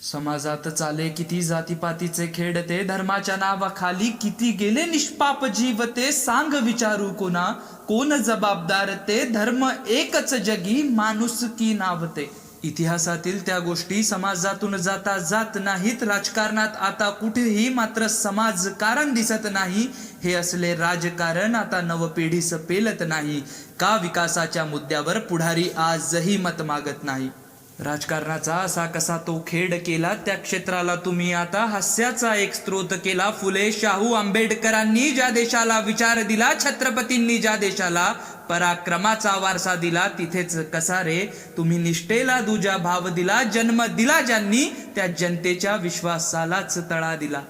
समाजात चाले किती जातीपातीचे खेळ ते, धर्माच्या नावाखाली किती गेले निष्पाप जीव ते, सांग विचारू कोणा कोण जबाबदार ते, धर्म एकच जगी माणुसकी नावते. इतिहासातील त्या गोष्टी समाजातून जाता जात नाहीत, राजकारणात आता कुठेही मात्र समाजकारण दिसत नाही. हे असले राजकारण आता नवपिढीस पेलत नाही, का विकासाच्या मुद्द्यावर पुढारी आजही मत मागत नाही. राजकारणाचा असा कसा तो खेळ केला, त्या क्षेत्राला तुम्ही आता हास्याचा एक स्रोत केला. फुले, शाहू, आंबेडकरांनी ज्या देशाला विचार दिला, छत्रपतींनी ज्या देशाला पराक्रमाचा वारसा दिला, तिथेच कसा रे तुम्ही निष्ठेला दुजा भाव दिला. जन्म दिला ज्यांनी त्या जनतेच्या विश्वासालाच तळा दिला.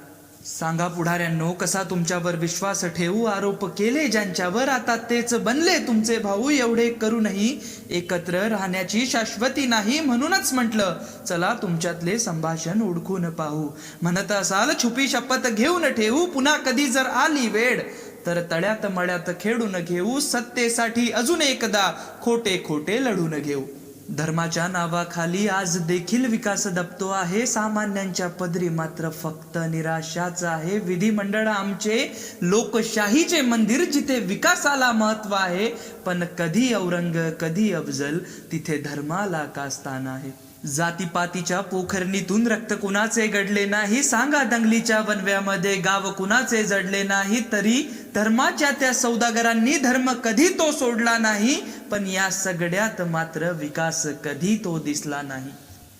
सांगा पुढाऱ्यांनो कसा तुमच्यावर विश्वास ठेवू, आरोप केले ज्यांच्यावर आता तेच बनले तुमचे भाऊ. एवढे करूनही एकत्र राहण्याची शाश्वती नाही, म्हणूनच म्हटलं चला तुमच्यातले संभाषण ओळखून पाहू. म्हणत असाल छुपी शपथ घेऊन ठेवू, पुन्हा कधी जर आली वेळ तर तळ्यात मळ्यात खेळून घेऊ. सत्तेसाठी अजून एकदा खोटे खोटे लढून घेऊ. धर्माच्या नावाखाली आज देखील विकास दबतो आहे, सामान्यांच्या पदरी मात्र फक्त निराशाच आहे. विधिमंडळ आमचे लोकशाहीचे मंदिर, जिथे विकासाला महत्व आहे, पण कधी औरंग कधी अफजल तिथे धर्माला का स्थान आहे. जातीपातीच्या पोखरणीतून रक्त कुणाचे घडले नाही, सांगा दंगलीच्या वनव्यामध्ये गाव कुणाचे जडले नाही. तरी धर्माच्या त्या सौदागरांनी धर्म कधी तो सोडला नाही, पण या सगळ्यात मात्र विकास कधी तो दिसला नाही.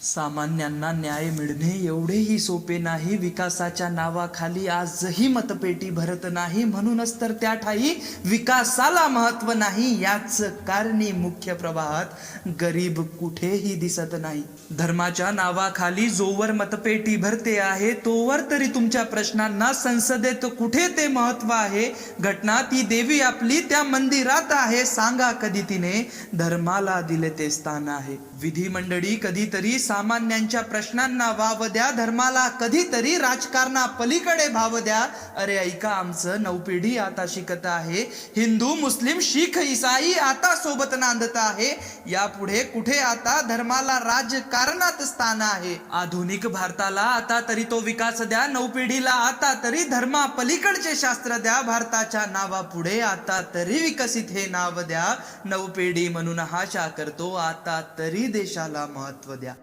सामान्यांना न्याय मिळणे एवढेही सोपे नाही, विकासाच्या नावाखाली आजही मतपेटी भरत नाही. म्हणूनच तर त्या ठाई विकासाला महत्व नाही, याच कारणी मुख्य प्रवाहात गरीब कुठेही दिसत नाही. धर्माच्या नावाखाली जोवर मतपेटी भरते आहे, तोवर तरी तुमच्या प्रश्नांना संसदेत कुठे ते महत्व आहे. घटना ती देवी आपली त्या मंदिरात आहे, सांगा कधी तिने धर्माला दिले ते स्थान आहे. विधिमंडळी कधीतरी सामान्यांच्या प्रश्नांना वाव द्या, धर्माला कधीतरी राजकारणा पलीकडे भाव द्या. अरे ऐका आमचं नवपिढी आता शिकत आहे, हिंदू मुस्लिम शीख ईसाई आता सोबत नांदत आहे. यापुढे कुठे आता धर्माला राजकारणात स्थान आहे. आधुनिक भारताला आता तरी तो विकास द्या, नवपिढीला आता तरी धर्मा पलीकडचे शास्त्र द्या. भारताच्या नावापुढे आता तरी विकसित हे नाव द्या. नवपिढी म्हणून आशा करतो आता तरी देशाला महत्व द्या.